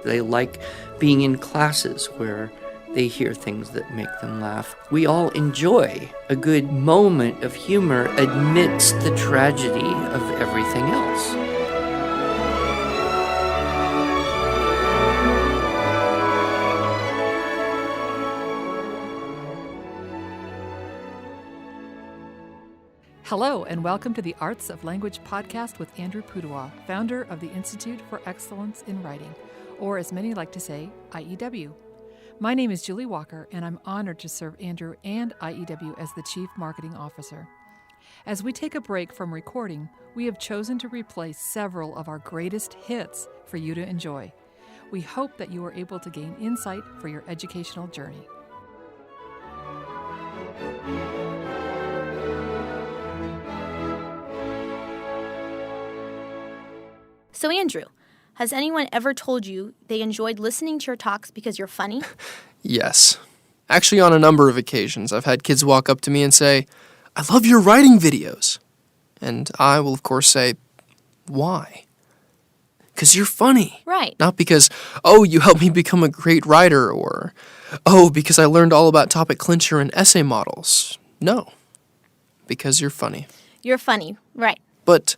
They like being in classes where they hear things that make them laugh. We all enjoy a good moment of humor amidst the tragedy of everything else. Hello, and welcome to the Arts of Language podcast with Andrew Pudewa, founder of the Institute for Excellence in Writing, or as many like to say, IEW. My name is Julie Walker, and I'm honored to serve Andrew and IEW as the Chief Marketing Officer. As we take a break from recording, we have chosen to replay several of our greatest hits for you to enjoy. We hope that you are able to gain insight for your educational journey. So, Andrew, has anyone ever told you they enjoyed listening to your talks because you're funny? Yes. Actually, on a number of occasions, I've had kids walk up to me and say, "I love your writing videos." And I will, of course, say, "Why?" "'Cause you're funny." Right. Not because, "Oh, you helped me become a great writer," or, "Oh, because I learned all about topic clincher and essay models." No. Because you're funny. You're funny, right. But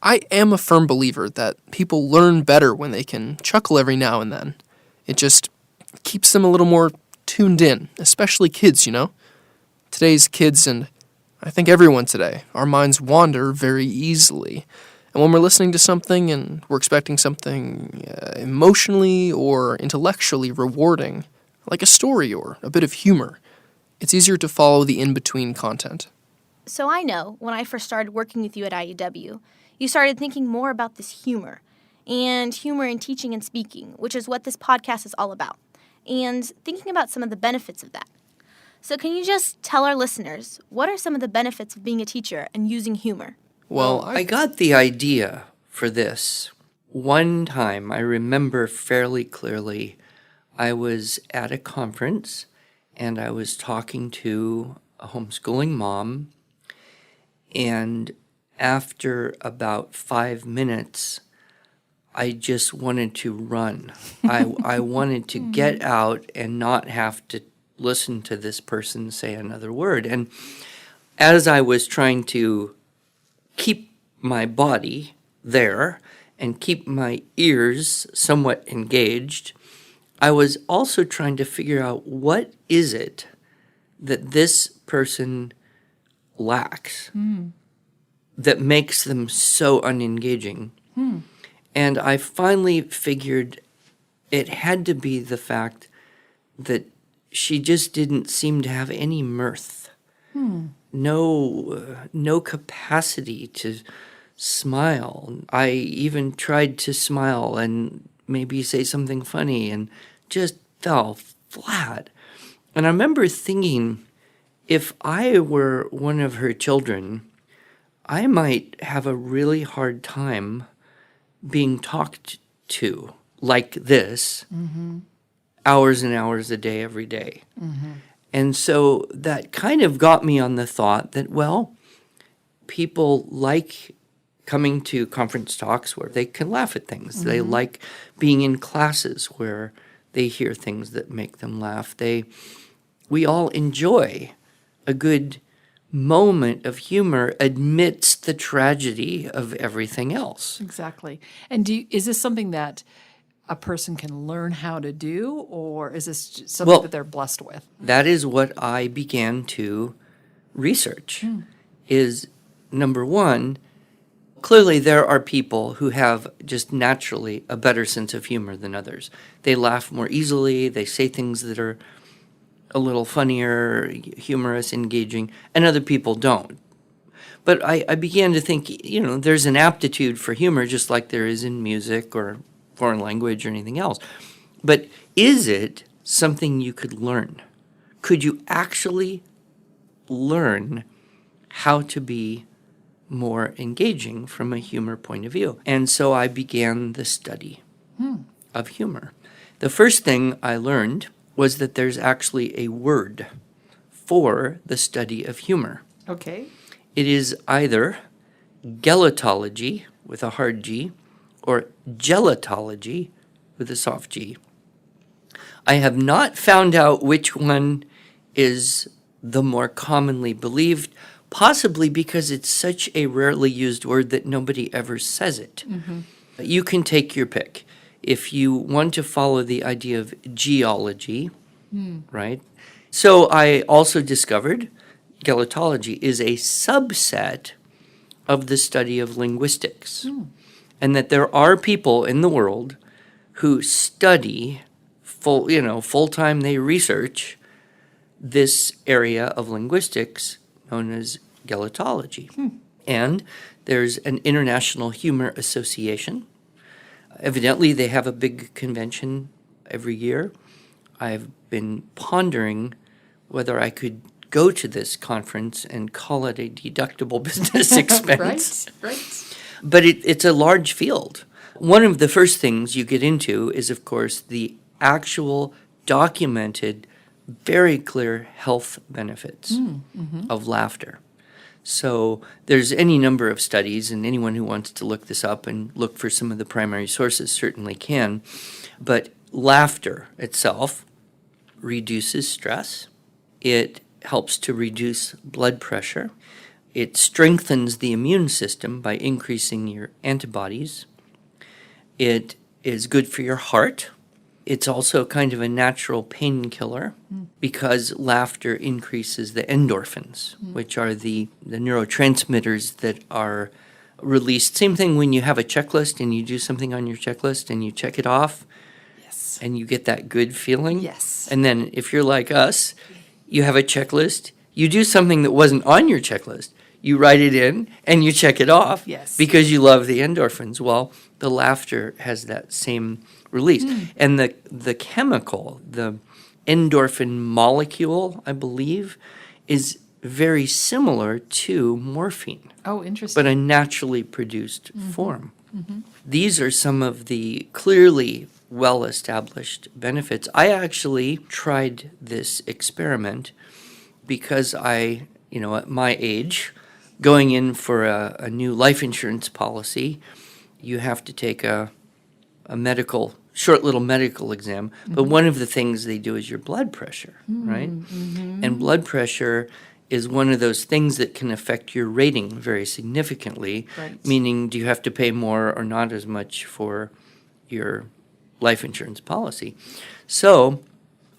I am a firm believer that people learn better when they can chuckle every now and then. It just keeps them a little more tuned in, especially kids, you know? Today's kids, and I think everyone today, our minds wander very easily. And when we're listening to something and we're expecting something emotionally or intellectually rewarding, like a story or a bit of humor, it's easier to follow the in-between content. So I know when I first started working with you at IEW, you started thinking more about this humor in teaching and speaking, which is what this podcast is all about, and thinking about some of the benefits of that. So can you just tell our listeners, what are some of the benefits of being a teacher and using humor? Well, I got the idea for this. One time, I remember fairly clearly, I was at a conference and I was talking to a homeschooling mom, and after about 5 minutes, I just wanted to run. I wanted to get out and not have to listen to this person say another word. And as I was trying to keep my body there and keep my ears somewhat engaged, I was also trying to figure out what is it that this person lacks that makes them so unengaging. And I finally figured it had to be the fact that she just didn't seem to have any mirth. No capacity to smile. I even tried to smile and maybe say something funny and just fell flat. And I remember thinking, if I were one of her children, I might have a really hard time being talked to like this hours and hours a day, every day. And so that kind of got me on the thought that, well, people like coming to conference talks where they can laugh at things. They like being in classes where they hear things that make them laugh. We all enjoy a good moment of humor amidst the tragedy of everything else. Exactly. And is this something that a person can learn how to do, or is this just something that they're blessed with? That is what I began to research, is number one, clearly there are people who have just naturally a better sense of humor than others. They laugh more easily, they say things that are a little funnier, humorous, engaging, and other people don't. But I began to think, there's an aptitude for humor just like there is in music or foreign language or anything else. But is it something you could learn? Could you actually learn how to be more engaging from a humor point of view? And so I began the study of humor. The first thing I learned was that there's actually a word for the study of humor. Okay. It is either gelatology, with a hard G, or gelatology, with a soft G. I have not found out which one is the more commonly believed, possibly because it's such a rarely used word that nobody ever says it. You can take your pick. If you want to follow the idea of geology, right? So I also discovered gelotology is a subset of the study of linguistics, and that there are people in the world who study full-time, they research this area of linguistics known as gelotology. And there's an International Humor Association. Evidently, they have a big convention every year. I've been pondering whether I could go to this conference and call it a deductible business expense. Right. But it's a large field. One of the first things you get into is, of course, the actual documented, very clear health benefits of laughter. So there's any number of studies, and anyone who wants to look this up and look for some of the primary sources certainly can. But laughter itself reduces stress. It helps to reduce blood pressure. It strengthens the immune system by increasing your antibodies. It is good for your heart. It's also kind of a natural painkiller because laughter increases the endorphins, which are the neurotransmitters that are released. Same thing when you have a checklist and you do something on your checklist and you check it off. Yes. And you get that good feeling. Yes. And then if you're like us, you have a checklist, you do something that wasn't on your checklist, you write it in and you check it off. Yes. Because you love the endorphins. Well, the laughter has that same release. And the chemical, the endorphin molecule, I believe, is very similar to morphine, Oh, interesting. but a naturally produced form. These are some of the clearly well-established benefits. I actually tried this experiment because at my age, going in for a new life insurance policy, you have to take a short little medical exam. But one of the things they do is your blood pressure, right? And blood pressure is one of those things that can affect your rating very significantly, Right. meaning do you have to pay more or not as much for your life insurance policy. So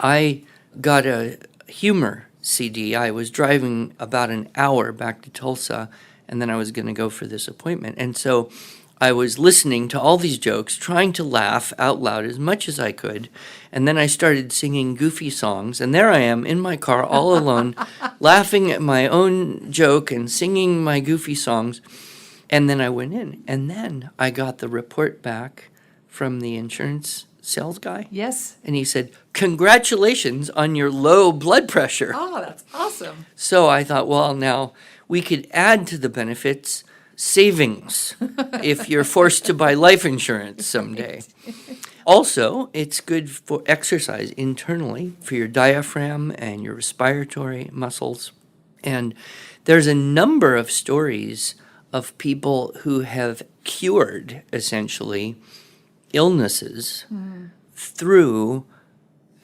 I got a humor CD. I was driving about an hour back to Tulsa, and then I was going to go for this appointment. And so I was listening to all these jokes, trying to laugh out loud as much as I could. And then I started singing goofy songs. And there I am in my car all alone, laughing at my own joke and singing my goofy songs. And then I went in. And then I got the report back from the insurance sales guy. Yes. And he said, "Congratulations on your low blood pressure." Oh, that's awesome. So I thought, well, now we could add to the benefits savings if you're forced to buy life insurance someday. Also, it's good for exercise internally for your diaphragm and your respiratory muscles. And there's a number of stories of people who have cured, essentially, illnesses through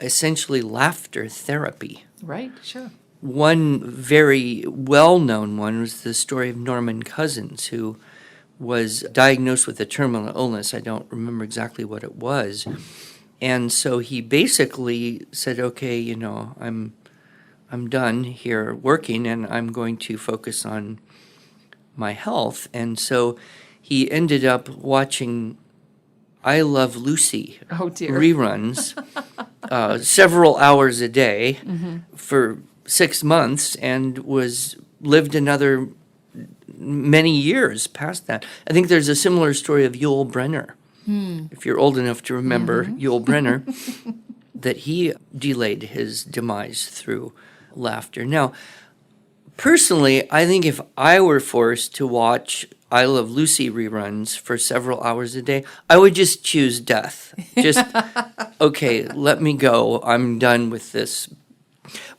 essentially laughter therapy. Right, sure. One very well-known one was the story of Norman Cousins, who was diagnosed with a terminal illness. I don't remember exactly what it was. And so he basically said, okay, I'm done here working and I'm going to focus on my health. And so he ended up watching I Love Lucy Oh, dear. reruns several hours a day for 6 months and lived another many years past that. I think there's a similar story of Yul Brynner, if you're old enough to remember Yul Brynner, that he delayed his demise through laughter. Now, personally, I think if I were forced to watch I Love Lucy reruns for several hours a day, I would just choose death. Just, okay, let me go. I'm done with this.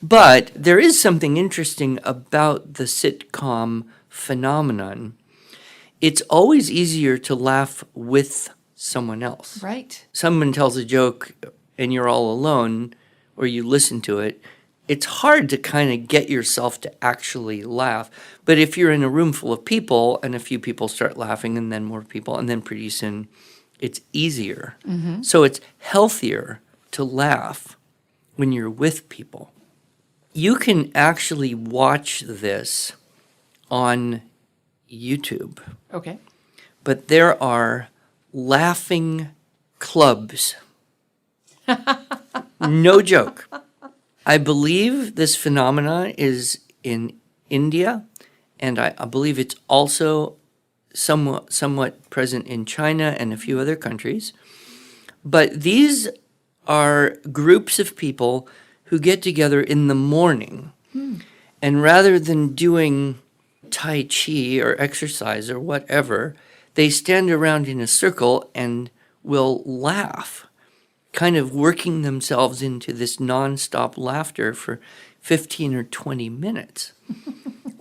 But there is something interesting about the sitcom phenomenon. It's always easier to laugh with someone else. Right. Someone tells a joke and you're all alone, or you listen to it, it's hard to kind of get yourself to actually laugh. But if you're in a room full of people and a few people start laughing and then more people, and then pretty soon it's easier. So it's healthier to laugh when you're with people. You can actually watch this on YouTube, Okay. but there are laughing clubs. No joke. I believe this phenomena is in India, and I believe it's also somewhat present in China and a few other countries. But these are groups of people who get together in the morning, and rather than doing Tai Chi or exercise or whatever, they stand around in a circle and will laugh, kind of working themselves into this nonstop laughter for 15 or 20 minutes,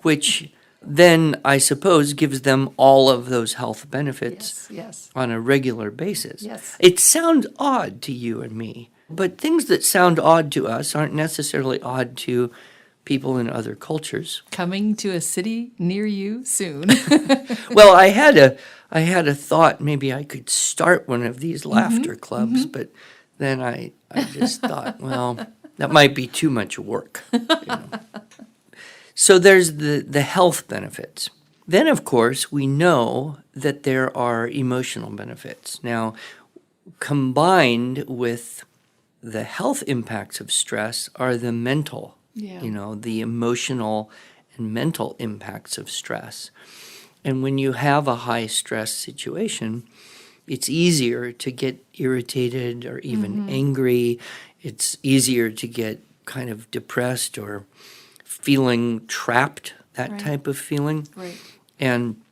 which then I suppose gives them all of those health benefits Yes. on a regular basis. Yes. It sounds odd to you and me, but things that sound odd to us aren't necessarily odd to people in other cultures. Coming to a city near you soon. Well, I had a thought maybe I could start one of these laughter clubs, but then I just thought, well, that might be too much work. So there's the health benefits. Then, of course, we know that there are emotional benefits. Now, combined with the health impacts of stress are the mental, the emotional and mental impacts of stress. And when you have a high stress situation, it's easier to get irritated or even angry. It's easier to get kind of depressed or feeling trapped, that type of feeling. Right. And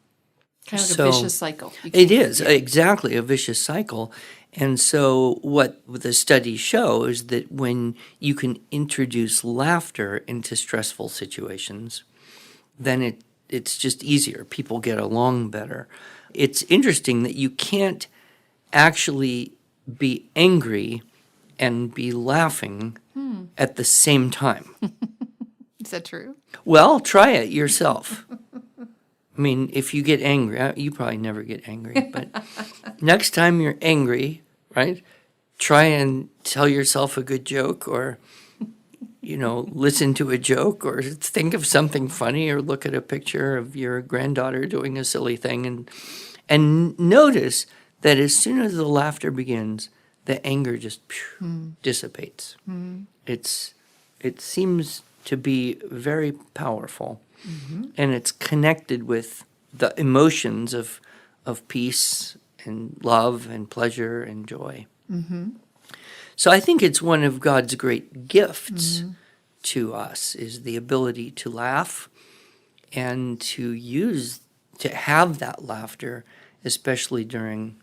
Kind of so a vicious cycle. it is exactly a vicious cycle. And so what the studies show is that when you can introduce laughter into stressful situations, then it's just easier. People get along better. It's interesting that you can't actually be angry and be laughing at the same time. Is that true? Well, try it yourself. I mean, if you get angry, you probably never get angry, but next time you're angry, right, try and tell yourself a good joke or, listen to a joke or think of something funny or look at a picture of your granddaughter doing a silly thing and notice that as soon as the laughter begins, the anger just dissipates. It seems to be very powerful, and it's connected with the emotions of peace and love and pleasure and joy. So I think it's one of God's great gifts to us is the ability to laugh and to have that laughter, especially during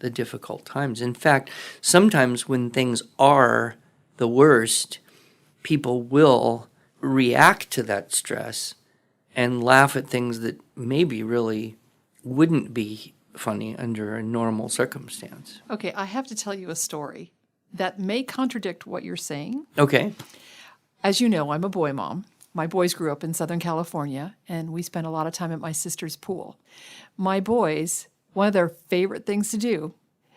the difficult times. In fact, sometimes when things are the worst, people will react to that stress and laugh at things that maybe really wouldn't be funny under a normal circumstance. Okay, I have to tell you a story that may contradict what you're saying. Okay. As you know, I'm a boy mom. My boys grew up in Southern California, and we spent a lot of time at my sister's pool. My boys, one of their favorite things to do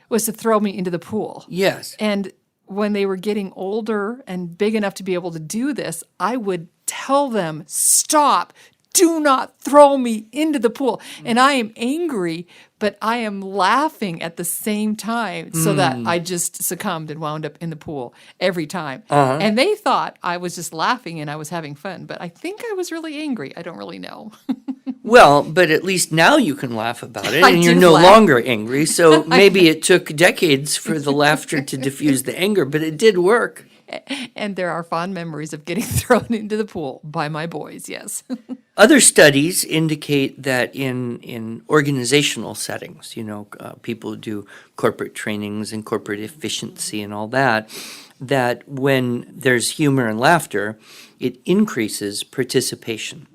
was to throw me into the pool. Yes. And when they were getting older and big enough to be able to do this, I would tell them, stop, do not throw me into the pool. And I am angry, but I am laughing at the same time so that I just succumbed and wound up in the pool every time. And they thought I was just laughing and I was having fun, but I think I was really angry. I don't really know. Well, but at least now you can laugh about it I and you're do no laugh. longer angry. So maybe it took decades for the laughter to diffuse the anger, but it did work. And there are fond memories of getting thrown into the pool by my boys, yes. Other studies indicate that in organizational settings, people who do corporate trainings and corporate efficiency and all that, that when there's humor and laughter, it increases participation.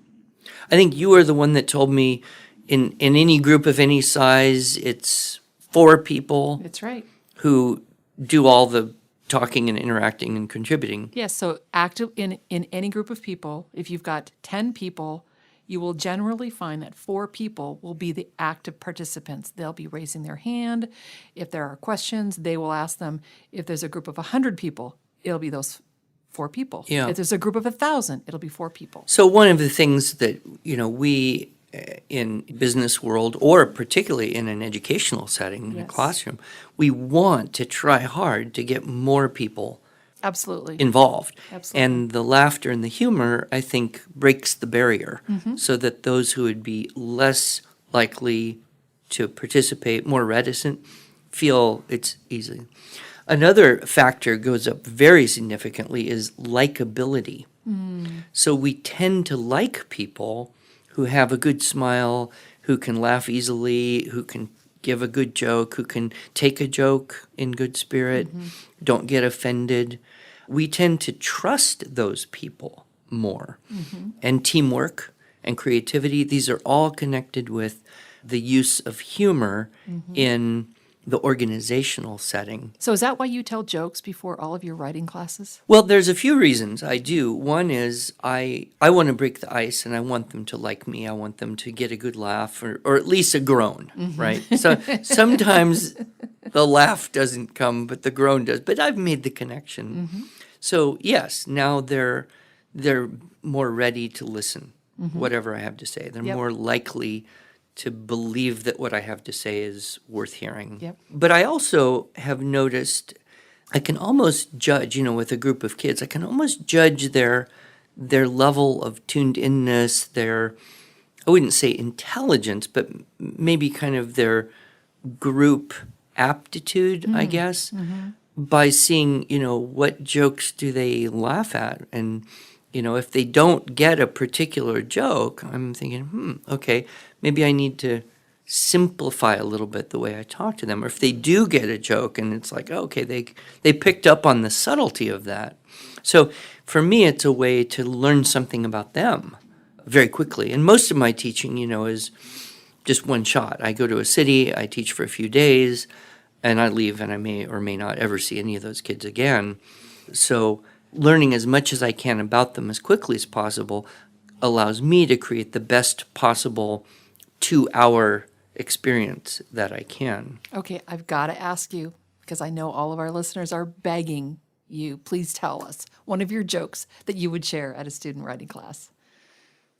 I think you are the one that told me in any group of any size, it's 4 people That's right. who do all the talking and interacting and contributing. Yes, so active in any group of people, if you've got 10 people, you will generally find that 4 people will be the active participants. They'll be raising their hand. If there are questions, they will ask them. If there's a group of 100 people, it'll be those 4 people. Yeah. If there's a group of 1,000, it'll be 4 people. So one of the things that, we in business world, or particularly in an educational setting, in a Yes. classroom, we want to try hard to get more people Absolutely. involved. Absolutely. And the laughter and the humor, I think, breaks the barrier so that those who would be less likely to participate, more reticent, feel it's easy. Another factor goes up very significantly is likability. So we tend to like people who have a good smile, who can laugh easily, who can give a good joke, who can take a joke in good spirit, don't get offended. We tend to trust those people more. And teamwork and creativity, these are all connected with the use of humor in the organizational setting. So is that why you tell jokes before all of your writing classes? Well, there's a few reasons I do. One is I want to break the ice and I want them to like me. I want them to get a good laugh or at least a groan, right? So sometimes the laugh doesn't come, but the groan does. But I've made the connection. So yes, now they're more ready to listen, whatever I have to say. They're Yep. more likely to believe that what I have to say is worth hearing. Yep. But I also have noticed I can almost judge, with a group of kids, I can almost judge their level of tuned inness, I wouldn't say intelligence, but maybe kind of their group aptitude, I guess, by seeing, what jokes do they laugh at. And, if they don't get a particular joke, I'm thinking, okay, maybe I need to simplify a little bit the way I talk to them. Or if they do get a joke and it's like, okay, they picked up on the subtlety of that. So for me, it's a way to learn something about them very quickly. And most of my teaching, is just one shot. I go to a city, I teach for a few days, and I leave, and I may or may not ever see any of those kids again. So learning as much as I can about them as quickly as possible allows me to create the best possible 2-hour experience that I can. Okay, I've got to ask you, because I know all of our listeners are begging you, please tell us one of your jokes that you would share at a student writing class.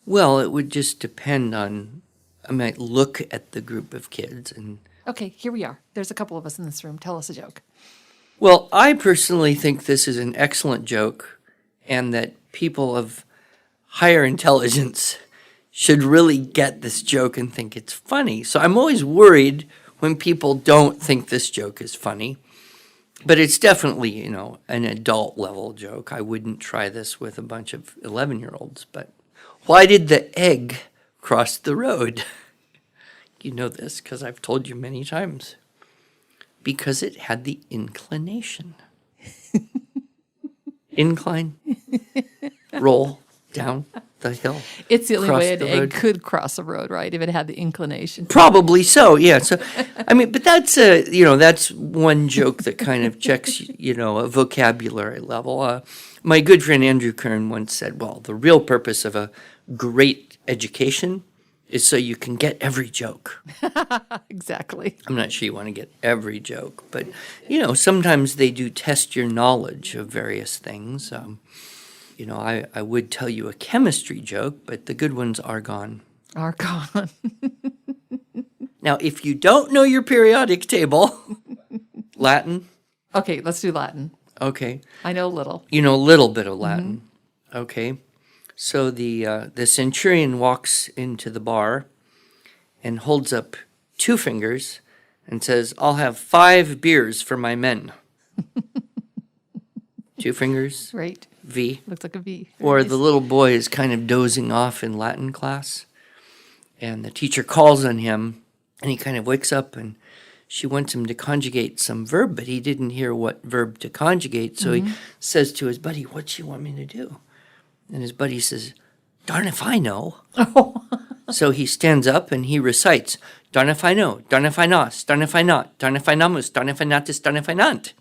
Well, it would just depend on, I might look at the group of kids and Okay, here we are. There's a couple of us in this room. Tell us a joke. well, I personally think this is an excellent joke and that people of higher intelligence should really get this joke and think it's funny. So I'm always worried when people don't think this joke is funny. But it's definitely, an adult level joke. I wouldn't try this with a bunch of 11-year-olds. But why did the egg cross the road? You know this because I've told you many times. Because it had the inclination. Incline, roll down the hill. It's the only Cross way an the egg road. could cross a road, right? If it had the inclination. Probably so, yeah. So, but that's that's one joke that kind of checks, a vocabulary level. My good friend Andrew Kern once said, well, the real purpose of a great education is so you can get every joke. Exactly. I'm not sure you want to get every joke, but, sometimes they do test your knowledge of various things. I would tell you a chemistry joke, but the good ones are gone. Are gone. Now, if you don't know your periodic table, Latin, Okay, let's do Latin. okay. I know a little. You know a little bit of Latin, okay. So the centurion walks into the bar and holds up 2 fingers and says, I'll have 5 beers for my men. 2 fingers, Right. V. Looks like a V. Or Very the nice. little boy is kind of dozing off in Latin class, and the teacher calls on him, and he kind of wakes up, and she wants him to conjugate some verb, but he didn't hear what verb to conjugate, so he says to his buddy, what'd she want me to do? And his buddy says, darn if I know. So he stands up and he recites, darn if I know, darn if I nos, darn if I not, darn if I namus, darn if I natis, darn if I not.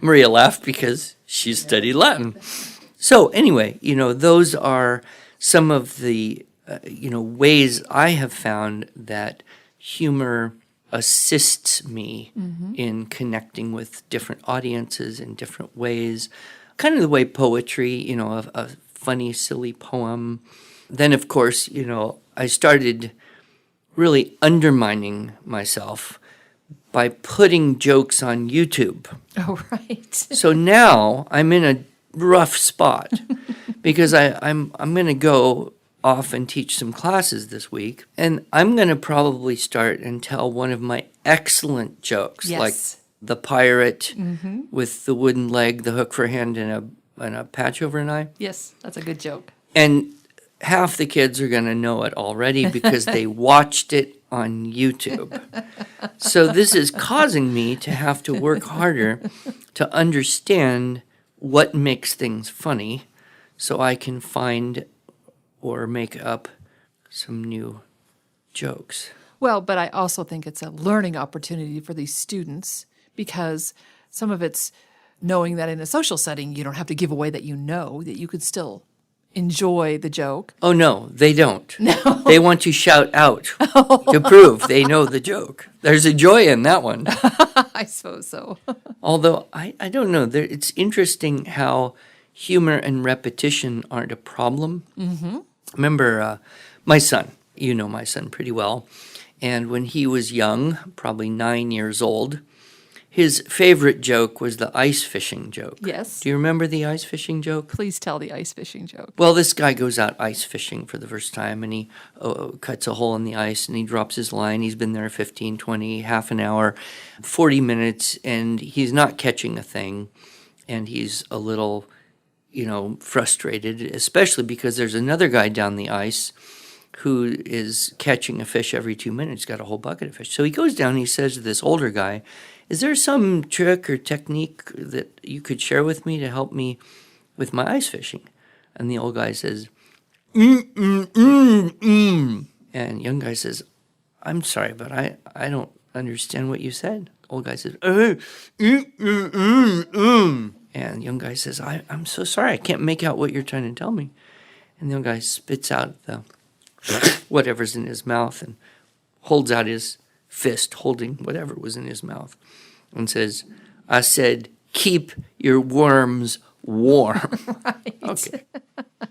Maria laughed because she studied Latin. So anyway, those are some of the, ways I have found that humor assists me in connecting with different audiences in different ways. Kind of the way poetry, a funny, silly poem. Then, of course, I started really undermining myself by putting jokes on YouTube. Oh, right. So now I'm in a rough spot because I'm going to go off and teach some classes this week, and I'm going to probably start and tell one of my excellent jokes, Yes. like the pirate with the wooden leg, the hook for a hand, and a patch over an eye. Yes, that's a good joke. And half the kids are going to know it already because they watched it on YouTube. So this is causing me to have to work harder to understand what makes things funny so I can find or make up some new jokes. Well, but I also think it's a learning opportunity for these students because some of it's knowing that in a social setting, you don't have to give away that that you could still enjoy the joke. Oh, no, they don't. No. They want to shout out to prove they know the joke. There's a joy in that one. I suppose so. Although, I don't know. It's interesting how humor and repetition aren't a problem. Remember my son. You know my son pretty well. And when he was young, probably 9 years old, his favorite joke was the ice fishing joke. Yes. Do you remember the ice fishing joke? Please tell the ice fishing joke. Well, this guy goes out ice fishing for the first time, and he cuts a hole in the ice, and he drops his line. He's been there 15, 20, half an hour, 40 minutes, and he's not catching a thing, and he's a little, frustrated, especially because there's another guy down the ice who is catching a fish every 2 minutes, got a whole bucket of fish. So he goes down and he says to this older guy, is there some trick or technique that you could share with me to help me with my ice fishing? And the old guy says, And young guy says, I'm sorry, but I don't understand what you said. Old guy says, And young guy says, I'm so sorry, I can't make out what you're trying to tell me. And the young guy spits out the whatever's in his mouth and holds out his fist holding whatever was in his mouth and says, I said, keep your worms warm. Right. Okay.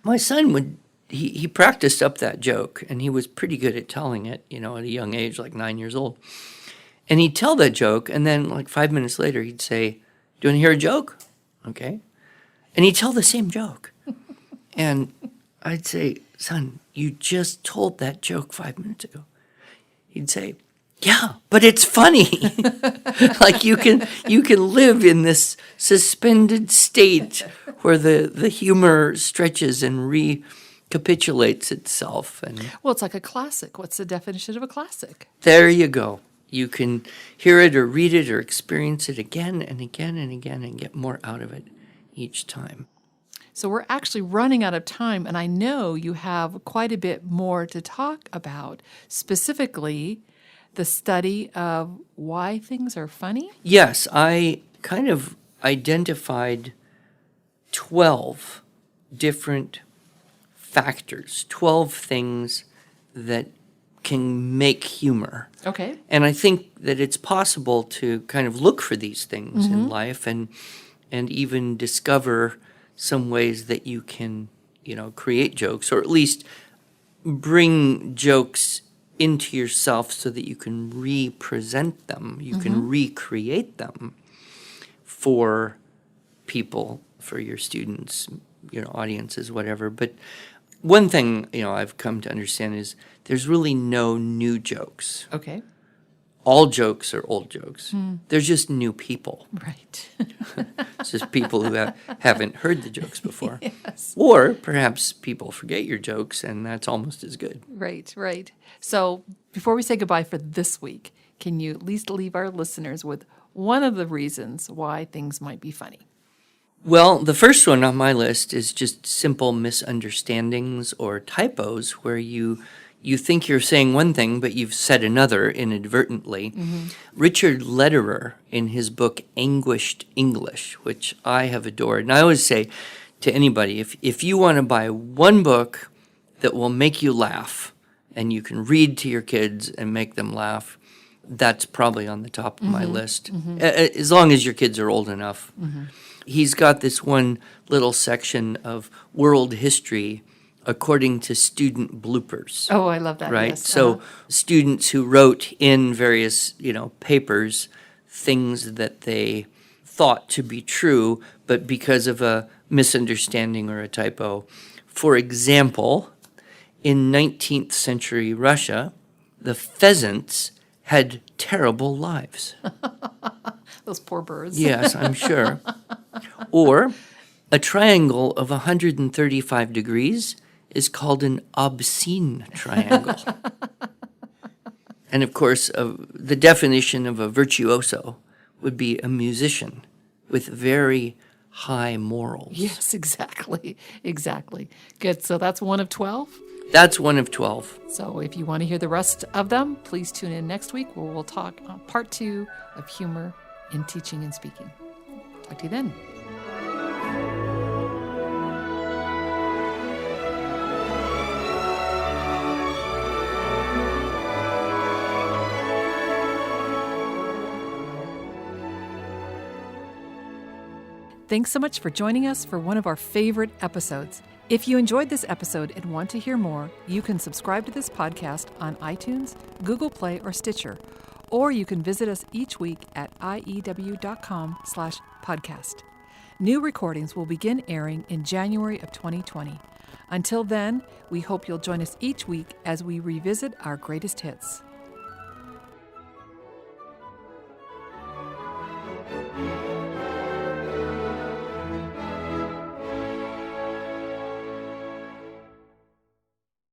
My son he practiced up that joke, and he was pretty good at telling it, at a young age, like 9 years old. And he'd tell that joke, and then like 5 minutes later, he'd say, do you want to hear a joke? Okay. And he'd tell the same joke. And I'd say, son, you just told that joke 5 minutes ago. He'd say, yeah, but it's funny. Like you can live in this suspended state where the humor stretches and recapitulates itself. And Well, it's like a classic. What's the definition of a classic? there you go. You can hear it or read it or experience it again and again and again and get more out of it each time. So we're actually running out of time, and I know you have quite a bit more to talk about, specifically the study of why things are funny. Yes, I kind of identified 12 different factors, 12 things that can make humor. Okay. And I think that it's possible to kind of look for these things in life and even discover some ways that you can, create jokes, or at least bring jokes into yourself so that you can represent them, you can recreate them for people, for your students, audiences, whatever. But one thing, I've come to understand is there's really no new jokes. Okay. All jokes are old jokes. They're just new people. Right. It's just people who haven't heard the jokes before. Yes. Or perhaps people forget your jokes, and that's almost as good. Right, right. So before we say goodbye for this week, can you at least leave our listeners with one of the reasons why things might be funny? Well, the first one on my list is just simple misunderstandings or typos where you think you're saying one thing, but you've said another inadvertently. Richard Lederer, in his book Anguished English, which I have adored, and I always say to anybody, if you want to buy one book that will make you laugh and you can read to your kids and make them laugh, that's probably on the top of my list, as long as your kids are old enough. He's got this one little section of world history according to student bloopers. Oh, I love that. Right? Yes. So students who wrote in various, papers things that they thought to be true, but because of a misunderstanding or a typo. For example, in 19th century Russia, the pheasants had terrible lives. Those poor birds. Yes, I'm sure. Or a triangle of 135 degrees is called an obscene triangle. And of course, the definition of a virtuoso would be a musician with very high morals. Yes, exactly. Exactly. Good. So that's one of 12. That's one of 12. So if you want to hear the rest of them, please tune in next week where we'll talk part 2 of humor in teaching and speaking. Talk to you then. Thanks so much for joining us for one of our favorite episodes. If you enjoyed this episode and want to hear more, you can subscribe to this podcast on iTunes, Google Play, or Stitcher, or you can visit us each week at iew.com/podcast. New recordings will begin airing in January of 2020. Until then, we hope you'll join us each week as we revisit our greatest hits.